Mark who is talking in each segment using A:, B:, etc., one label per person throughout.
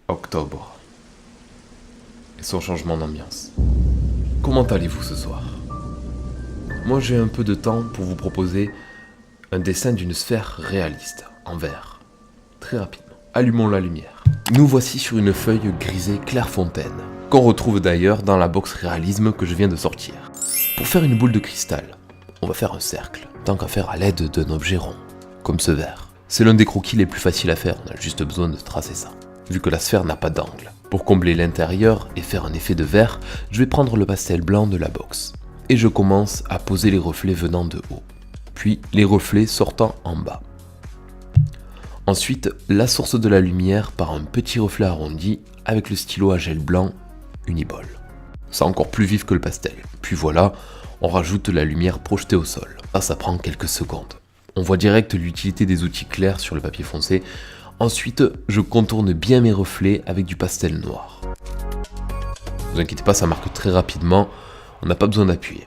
A: Octobre. Et son changement d'ambiance. Comment allez-vous ce soir? Moi j'ai un peu de temps pour vous proposer un dessin d'une sphère réaliste, en vert. Très rapidement. Allumons la lumière. Nous voici sur une feuille grisée Clairefontaine, qu'on retrouve d'ailleurs dans la box réalisme que je viens de sortir. Pour faire une boule de cristal, on va faire un cercle, tant qu'à faire à l'aide d'un objet rond, comme ce verre. C'est l'un des croquis les plus faciles à faire, on a juste besoin de tracer ça, vu que la sphère n'a pas d'angle. Pour combler l'intérieur et faire un effet de verre, je vais prendre le pastel blanc de la box. Et je commence à poser les reflets venant de haut, puis les reflets sortant en bas. Ensuite, la source de la lumière par un petit reflet arrondi avec le stylo à gel blanc Uniball. C'est encore plus vif que le pastel. Puis voilà, on rajoute la lumière projetée au sol. Ça prend quelques secondes. On voit direct l'utilité des outils clairs sur le papier foncé. Ensuite, je contourne bien mes reflets avec du pastel noir. Ne vous inquiétez pas, ça marque très rapidement, on n'a pas besoin d'appuyer.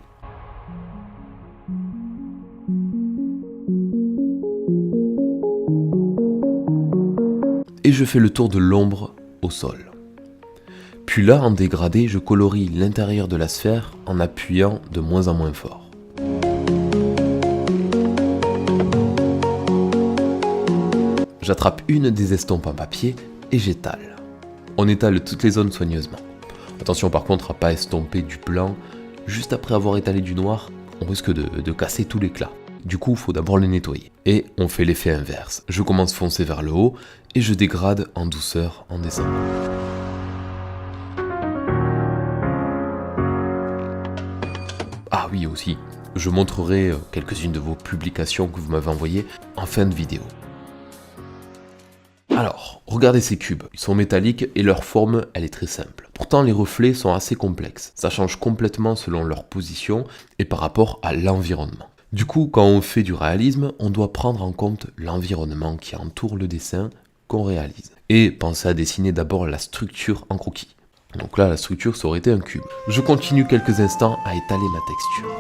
A: Et je fais le tour de l'ombre au sol. Puis là, en dégradé, je colorie l'intérieur de la sphère en appuyant de moins en moins fort. J'attrape une des estampes en papier et j'étale. On étale toutes les zones soigneusement. Attention par contre à pas estomper du blanc. Juste après avoir étalé du noir, on risque de casser tout l'éclat. Du coup, il faut d'abord le nettoyer. Et on fait l'effet inverse. Je commence foncé vers le haut et je dégrade en douceur en descendant. Ah oui aussi, je montrerai quelques-unes de vos publications que vous m'avez envoyées en fin de vidéo. Alors, regardez ces cubes, ils sont métalliques et leur forme, elle est très simple. Pourtant, les reflets sont assez complexes. Ça change complètement selon leur position et par rapport à l'environnement. Du coup, quand on fait du réalisme, on doit prendre en compte l'environnement qui entoure le dessin qu'on réalise. Et penser à dessiner d'abord la structure en croquis. Donc là, la structure, ça aurait été un cube. Je continue quelques instants à étaler ma texture.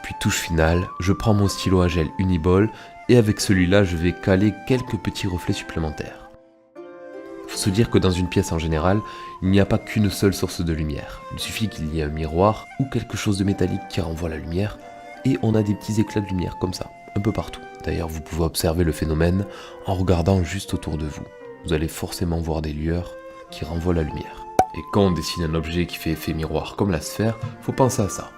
A: Puis touche finale, je prends mon stylo à gel Uniball et avec celui-là, je vais caler quelques petits reflets supplémentaires. Il faut se dire que dans une pièce en général, il n'y a pas qu'une seule source de lumière. Il suffit qu'il y ait un miroir ou quelque chose de métallique qui renvoie la lumière et on a des petits éclats de lumière comme ça, un peu partout. D'ailleurs, vous pouvez observer le phénomène en regardant juste autour de vous. Vous allez forcément voir des lueurs qui renvoient la lumière. Et quand on dessine un objet qui fait effet miroir comme la sphère, faut penser à ça.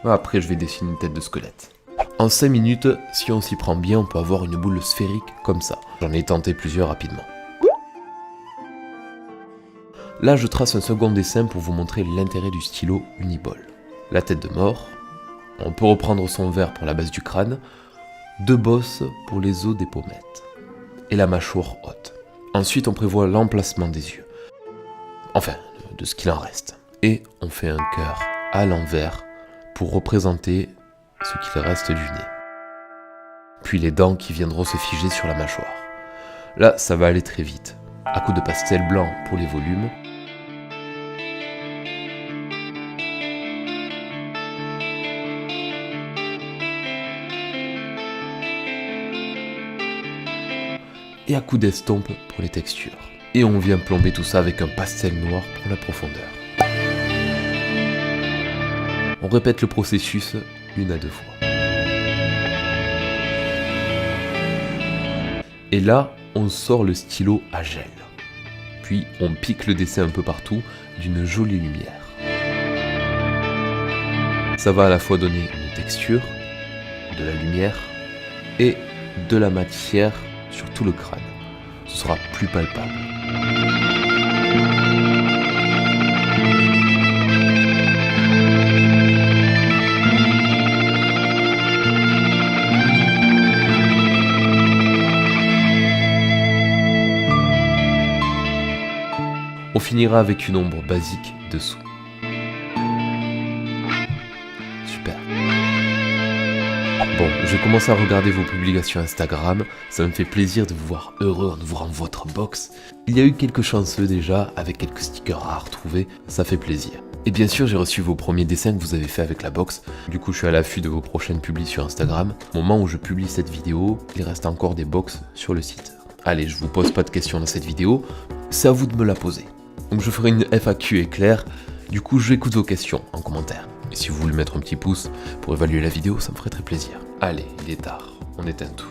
A: Après, je vais dessiner une tête de squelette. En 5 minutes, si on s'y prend bien, on peut avoir une boule sphérique comme ça. J'en ai tenté plusieurs rapidement. Là, je trace un second dessin pour vous montrer l'intérêt du stylo Uniball. La tête de mort, on peut reprendre son verre pour la base du crâne, 2 bosses pour les os des pommettes, et la mâchoire haute. Ensuite, on prévoit l'emplacement des yeux, enfin, de ce qu'il en reste. Et on fait un cœur à l'envers pour représenter ce qu'il reste du nez. Puis les dents qui viendront se figer sur la mâchoire. Là, ça va aller très vite. À coup de pastel blanc pour les volumes, et à coup d'estompe pour les textures. Et on vient plomber tout ça avec un pastel noir pour la profondeur. On répète le processus 1 à 2 fois. Et là, on sort le stylo à gel. Puis on pique le dessin un peu partout d'une jolie lumière. Ça va à la fois donner une texture, de la lumière et de la matière sur tout le crâne. Ce sera plus palpable. On finira avec une ombre basique dessous. Super. Bon, je commence à regarder vos publications Instagram, ça me fait plaisir de vous voir heureux en ouvrant votre box. Il y a eu quelques chanceux déjà, avec quelques stickers à retrouver, ça fait plaisir. Et bien sûr, j'ai reçu vos premiers dessins que vous avez fait avec la box. Du coup, je suis à l'affût de vos prochaines publis sur Instagram. Au moment où je publie cette vidéo, il reste encore des box sur le site. Allez, je vous pose pas de questions dans cette vidéo, c'est à vous de me la poser. Donc je ferai une FAQ éclair, du coup j'écoute vos questions en commentaire. Et si vous voulez mettre un petit pouce pour évaluer la vidéo, ça me ferait très plaisir. Allez, il est tard, on éteint tout.